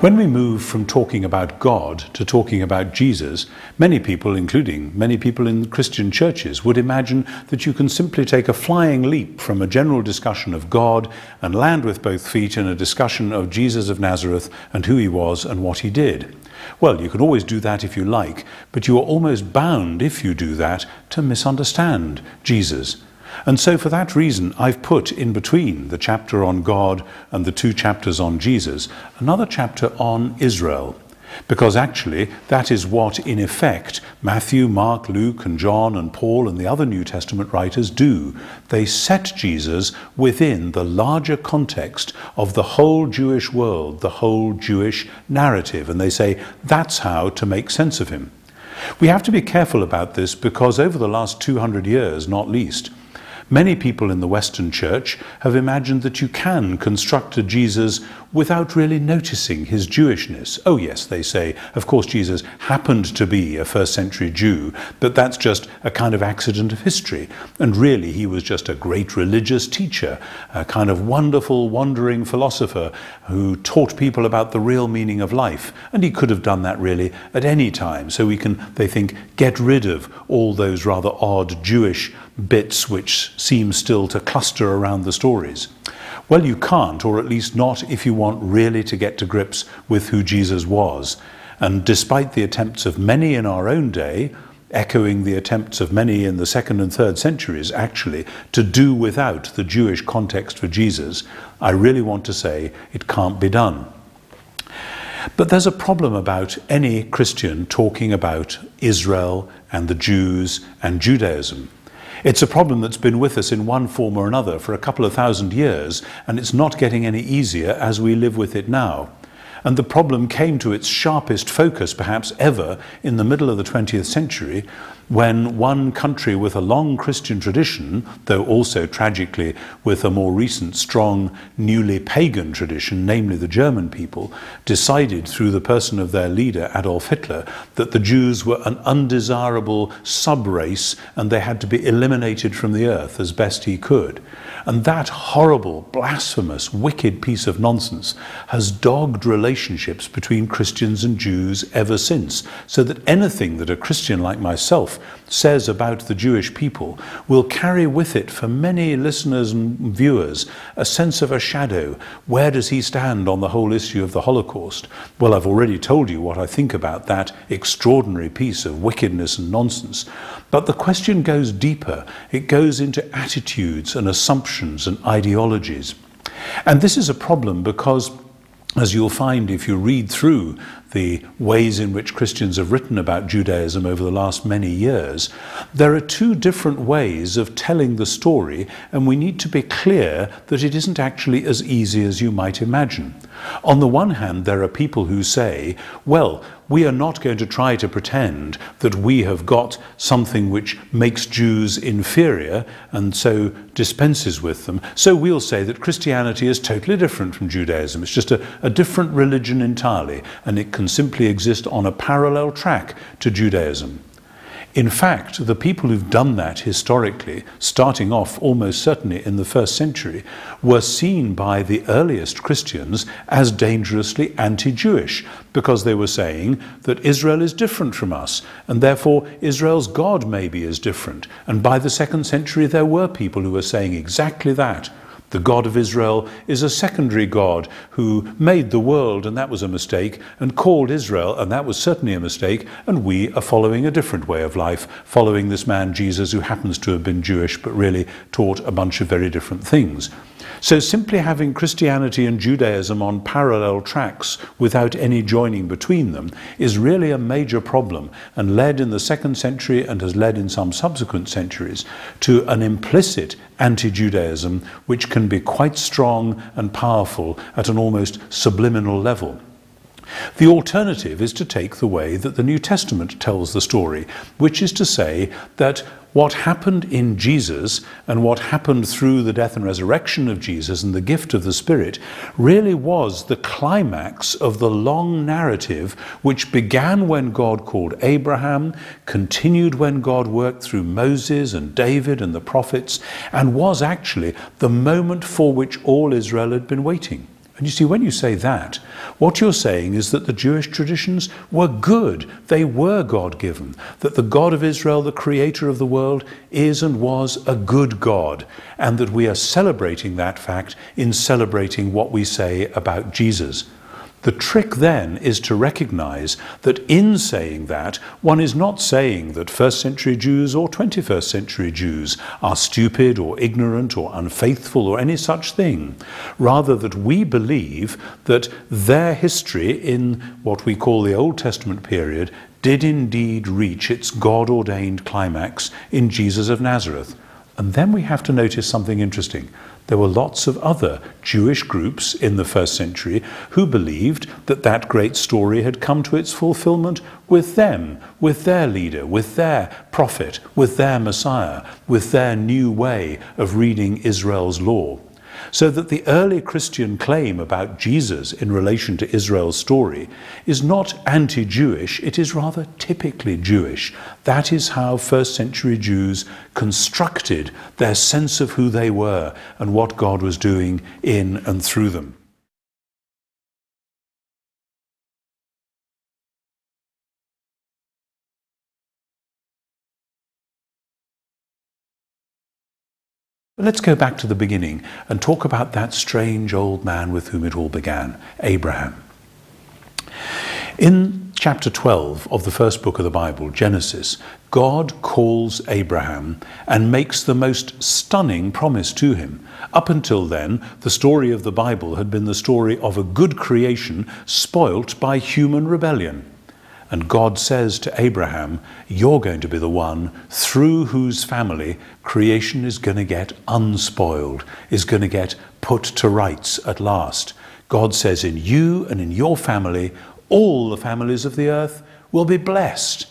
When we move from talking about God to talking about Jesus, many people, including many people in Christian churches, would imagine that you can simply take a flying leap from a general discussion of God and land with both feet in a discussion of Jesus of Nazareth and who he was and what he did. Well, you can always do that if you like, but you are almost bound, if you do that, to misunderstand Jesus. And so for that reason, I've put in between the chapter on God and the two chapters on Jesus, another chapter on Israel. Because actually, that is what, in effect, Matthew, Mark, Luke, and John, and Paul, and the other New Testament writers do. They set Jesus within the larger context of the whole Jewish world, the whole Jewish narrative, and they say that's how to make sense of him. We have to be careful about this because over the last 200 years, not least, many people in the Western Church have imagined that you can construct a Jesus without really noticing his Jewishness. Oh yes, they say, of course Jesus happened to be a first-century Jew, but that's just a kind of accident of history. And really he was just a great religious teacher, a kind of wonderful, wandering philosopher who taught people about the real meaning of life. And he could have done that really at any time. So we can, they think, get rid of all those rather odd Jewish bits which seem still to cluster around the stories. Well, you can't, or at least not if you want really to get to grips with who Jesus was. And despite the attempts of many in our own day, echoing the attempts of many in the 2nd and 3rd centuries actually, to do without the Jewish context for Jesus, I really want to say it can't be done. But there's a problem about any Christian talking about Israel and the Jews and Judaism. It's a problem that's been with us in one form or another for a couple of thousand years, and it's not getting any easier as we live with it now. And the problem came to its sharpest focus, perhaps ever, in the middle of the 20th century, when one country with a long Christian tradition, though also tragically with a more recent, strong, newly pagan tradition, namely the German people, decided through the person of their leader, Adolf Hitler, that the Jews were an undesirable sub-race and they had to be eliminated from the earth as best he could. And that horrible, blasphemous, wicked piece of nonsense has dogged relationships between Christians and Jews ever since, so that anything that a Christian like myself says about the Jewish people will carry with it for many listeners and viewers a sense of a shadow. Where does he stand on the whole issue of the Holocaust? Well, I've already told you what I think about that extraordinary piece of wickedness and nonsense. But the question goes deeper. It goes into attitudes and assumptions and ideologies. And this is a problem because, as you'll find if you read through the ways in which Christians have written about Judaism over the last many years, there are two different ways of telling the story, and we need to be clear that it isn't actually as easy as you might imagine. On the one hand, there are people who say, well, we are not going to try to pretend that we have got something which makes Jews inferior and so dispenses with them. So we'll say that Christianity is totally different from Judaism. It's just a different religion entirely, and it can simply exist on a parallel track to Judaism. In fact, the people who've done that historically, starting off almost certainly in the 1st century, were seen by the earliest Christians as dangerously anti-Jewish, because they were saying that Israel is different from us, and therefore Israel's God maybe is different. And by the 2nd century there were people who were saying exactly that. The God of Israel is a secondary God who made the world, and that was a mistake, and called Israel, and that was certainly a mistake, and we are following a different way of life, following this man Jesus who happens to have been Jewish but really taught a bunch of very different things. So simply having Christianity and Judaism on parallel tracks without any joining between them is really a major problem, and led in the 2nd century and has led in some subsequent centuries to an implicit anti-Judaism which can be quite strong and powerful at an almost subliminal level. The alternative is to take the way that the New Testament tells the story, which is to say that what happened in Jesus and what happened through the death and resurrection of Jesus and the gift of the Spirit really was the climax of the long narrative which began when God called Abraham, continued when God worked through Moses and David and the prophets, and was actually the moment for which all Israel had been waiting. And you see, when you say that, what you're saying is that the Jewish traditions were good. They were God-given. That the God of Israel, the creator of the world, is and was a good God. And that we are celebrating that fact in celebrating what we say about Jesus. The trick then is to recognize that in saying that, one is not saying that first century Jews or 21st century Jews are stupid or ignorant or unfaithful or any such thing. Rather that we believe that their history in what we call the Old Testament period did indeed reach its God-ordained climax in Jesus of Nazareth. And then we have to notice something interesting. There were lots of other Jewish groups in the first century who believed that that great story had come to its fulfillment with them, with their leader, with their prophet, with their Messiah, with their new way of reading Israel's law. So that the early Christian claim about Jesus in relation to Israel's story is not anti-Jewish, it is rather typically Jewish. That is how first century Jews constructed their sense of who they were and what God was doing in and through them. Let's go back to the beginning and talk about that strange old man with whom it all began, Abraham. In chapter 12 of the first book of the Bible, Genesis, God calls Abraham and makes the most stunning promise to him. Up until then, the story of the Bible had been the story of a good creation spoilt by human rebellion. And God says to Abraham, you're going to be the one through whose family creation is going to get unspoiled, is going to get put to rights at last. God says in you and in your family, all the families of the earth will be blessed.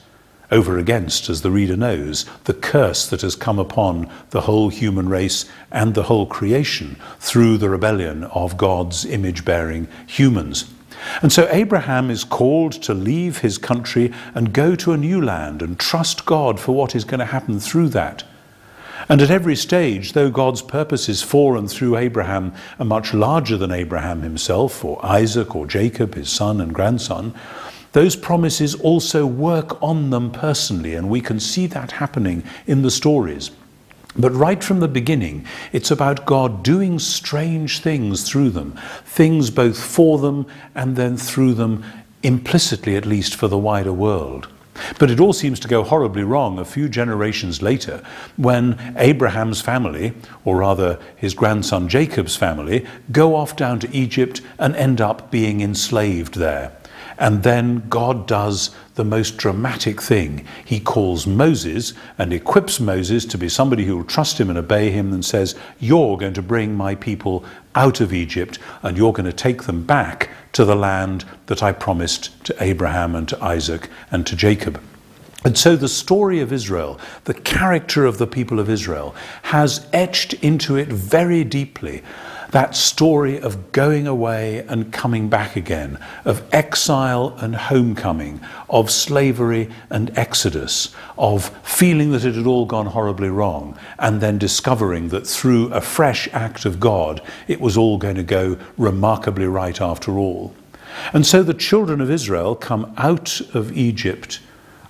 Over against, as the reader knows, the curse that has come upon the whole human race and the whole creation through the rebellion of God's image-bearing humans. And so Abraham is called to leave his country and go to a new land and trust God for what is going to happen through that. And at every stage, though God's purposes for and through Abraham are much larger than Abraham himself, or Isaac, or Jacob, his son and grandson, those promises also work on them personally, and we can see that happening in the stories. But right from the beginning, it's about God doing strange things through them, things both for them and then through them, implicitly at least, for the wider world. But it all seems to go horribly wrong a few generations later when Abraham's family, or rather his grandson Jacob's family, go off down to Egypt and end up being enslaved there. And then God does the most dramatic thing. He calls Moses and equips Moses to be somebody who will trust him and obey him, and says, you're going to bring my people out of Egypt and you're going to take them back to the land that I promised to Abraham and to Isaac and to Jacob. And so the story of Israel, the character of the people of Israel, has etched into it very deeply that story of going away and coming back again, of exile and homecoming, of slavery and exodus, of feeling that it had all gone horribly wrong, and then discovering that through a fresh act of God, it was all going to go remarkably right after all. And so the children of Israel come out of Egypt,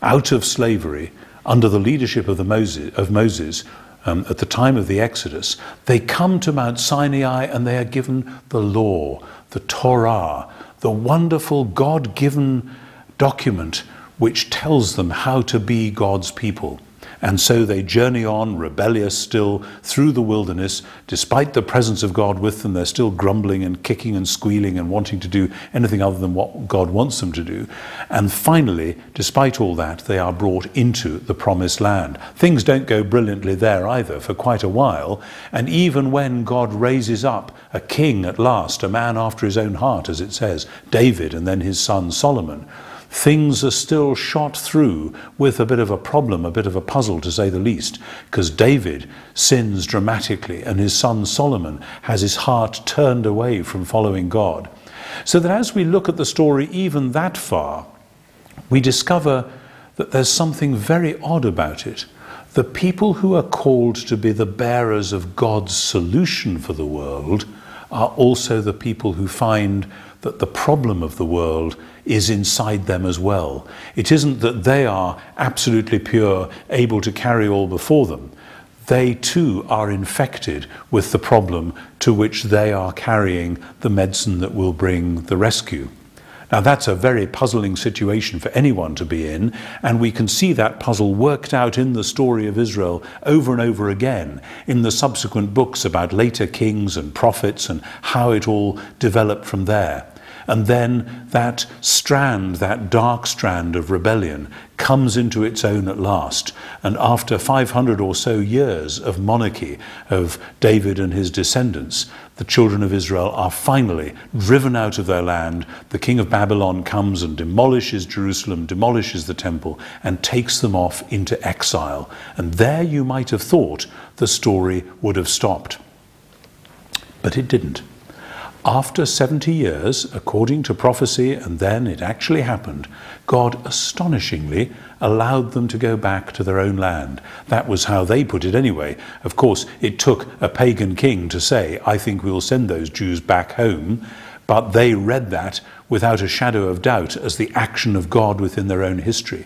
out of slavery, under the leadership of Moses, at the time of the Exodus. They come to Mount Sinai and they are given the law, the Torah, the wonderful God-given document which tells them how to be God's people. And so they journey on, rebellious still, through the wilderness. Despite the presence of God with them, they're still grumbling and kicking and squealing and wanting to do anything other than what God wants them to do. And finally, despite all that, they are brought into the promised land. Things don't go brilliantly there either for quite a while. And even when God raises up a king at last, a man after his own heart, as it says, David and then his son Solomon, things are still shot through with a bit of a problem, a bit of a puzzle to say the least, because David sins dramatically and his son Solomon has his heart turned away from following God. So that as we look at the story even that far, we discover that there's something very odd about it. The people who are called to be the bearers of God's solution for the world are also the people who find that the problem of the world is inside them as well. It isn't that they are absolutely pure, able to carry all before them. They too are infected with the problem to which they are carrying the medicine that will bring the rescue. Now that's a very puzzling situation for anyone to be in, and we can see that puzzle worked out in the story of Israel over and over again in the subsequent books about later kings and prophets and how it all developed from there. And then that strand, that dark strand of rebellion, comes into its own at last. And after 500 or so years of monarchy of David and his descendants, the children of Israel are finally driven out of their land. The king of Babylon comes and demolishes Jerusalem, demolishes the temple, and takes them off into exile. And there you might have thought the story would have stopped. But it didn't. After 70 years, according to prophecy, and then it actually happened, God astonishingly allowed them to go back to their own land. That was how they put it anyway. Of course, it took a pagan king to say, I think we'll send those Jews back home, but they read that without a shadow of doubt as the action of God within their own history.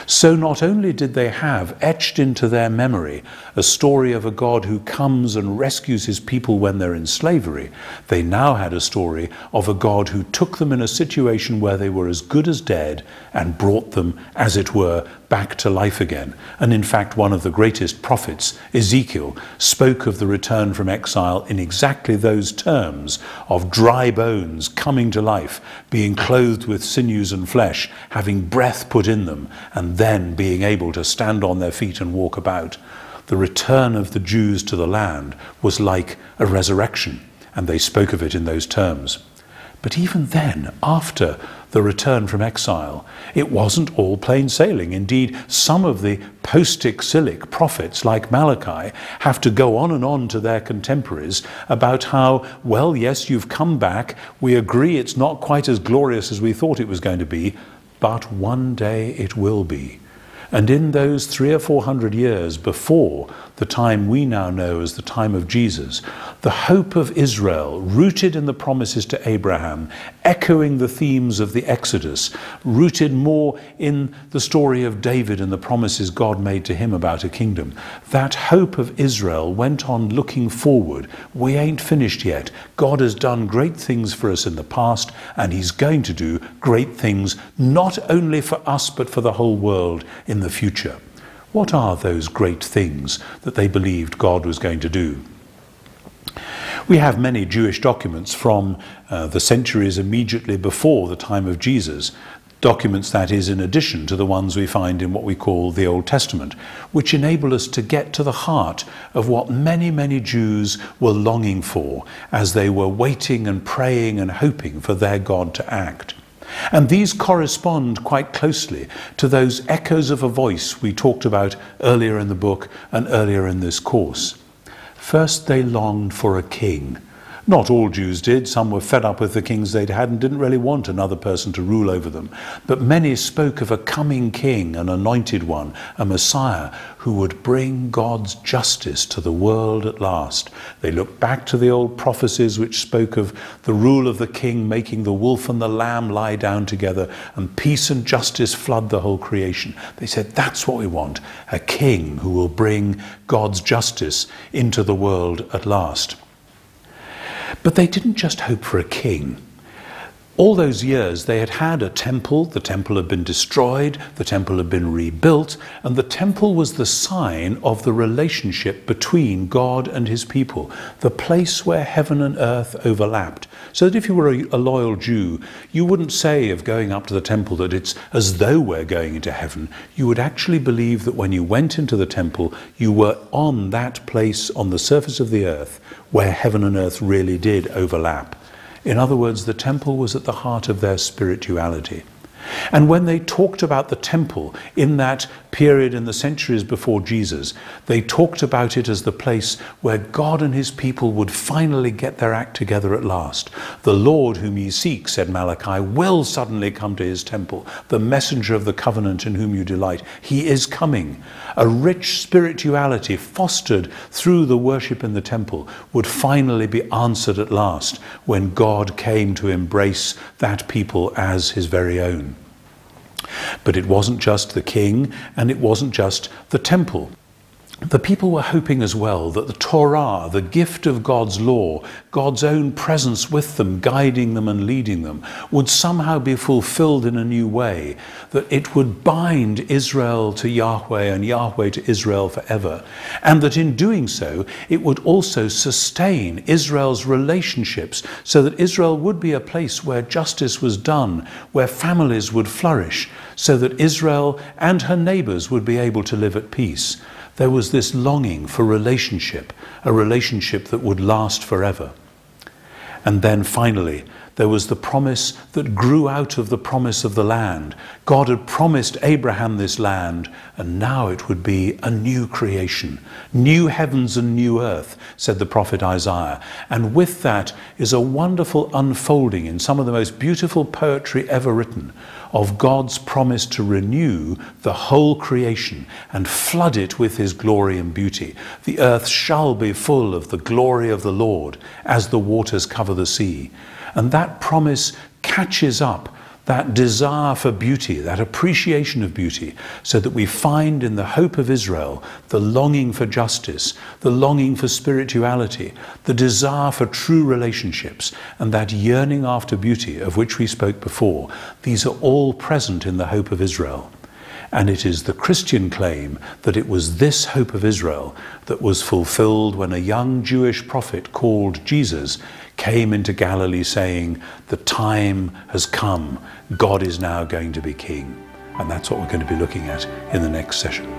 So not only did they have etched into their memory a story of a God who comes and rescues his people when they're in slavery, they now had a story of a God who took them in a situation where they were as good as dead and brought them, as it were, back to life again. And in fact, one of the greatest prophets, Ezekiel, spoke of the return from exile in exactly those terms of dry bones coming to life, being clothed with sinews and flesh, having breath put in them, and then being able to stand on their feet and walk about. The return of the Jews to the land was like a resurrection, and they spoke of it in those terms. But even then, after the return from exile, it wasn't all plain sailing. Indeed, some of the post-exilic prophets, like Malachi, have to go on and on to their contemporaries about how, well, yes, you've come back, we agree it's not quite as glorious as we thought it was going to be, but one day it will be. And in those 300 or 400 years before the time we now know as the time of Jesus, the hope of Israel, rooted in the promises to Abraham, echoing the themes of the Exodus, rooted more in the story of David and the promises God made to him about a kingdom, that hope of Israel went on looking forward. We ain't finished yet. God has done great things for us in the past, and he's going to do great things not only for us but for the whole world in the future. What are those great things that they believed God was going to do? We have many Jewish documents from the centuries immediately before the time of Jesus, documents that is in addition to the ones we find in what we call the Old Testament, which enable us to get to the heart of what many, many Jews were longing for as they were waiting and praying and hoping for their God to act. And these correspond quite closely to those echoes of a voice we talked about earlier in the book and earlier in this course. First, they longed for a king. Not all Jews did. Some were fed up with the kings they'd had and didn't really want another person to rule over them. But many spoke of a coming king, an anointed one, a Messiah, who would bring God's justice to the world at last. They looked back to the old prophecies which spoke of the rule of the king making the wolf and the lamb lie down together and peace and justice flood the whole creation. They said, that's what we want, a king who will bring God's justice into the world at last. But they didn't just hope for a king. All those years they had had a temple, the temple had been destroyed, the temple had been rebuilt, and the temple was the sign of the relationship between God and his people, the place where heaven and earth overlapped. So that if you were a loyal Jew, you wouldn't say of going up to the temple that it's as though we're going into heaven. You would actually believe that when you went into the temple, you were on that place on the surface of the earth where heaven and earth really did overlap. In other words, the temple was at the heart of their spirituality. And when they talked about the temple in that period in the centuries before Jesus, they talked about it as the place where God and his people would finally get their act together at last. The Lord whom ye seek, said Malachi, will suddenly come to his temple. The messenger of the covenant in whom you delight, he is coming. A rich spirituality fostered through the worship in the temple would finally be answered at last when God came to embrace that people as his very own. But it wasn't just the king, and it wasn't just the temple. The people were hoping as well that the Torah, the gift of God's law, God's own presence with them, guiding them and leading them, would somehow be fulfilled in a new way, that it would bind Israel to Yahweh and Yahweh to Israel forever, and that in doing so, it would also sustain Israel's relationships so that Israel would be a place where justice was done, where families would flourish, so that Israel and her neighbors would be able to live at peace. There was this longing for relationship, a relationship that would last forever. And then finally, there was the promise that grew out of the promise of the land. God had promised Abraham this land, and now it would be a new creation, new heavens and new earth, said the prophet Isaiah. And with that is a wonderful unfolding in some of the most beautiful poetry ever written of God's promise to renew the whole creation and flood it with his glory and beauty. The earth shall be full of the glory of the Lord as the waters cover the sea. And that promise catches up that desire for beauty, that appreciation of beauty, so that we find in the hope of Israel the longing for justice, the longing for spirituality, the desire for true relationships, and that yearning after beauty of which we spoke before. These are all present in the hope of Israel. And it is the Christian claim that it was this hope of Israel that was fulfilled when a young Jewish prophet called Jesus came into Galilee saying, "The time has come, God is now going to be king." And that's what we're going to be looking at in the next session.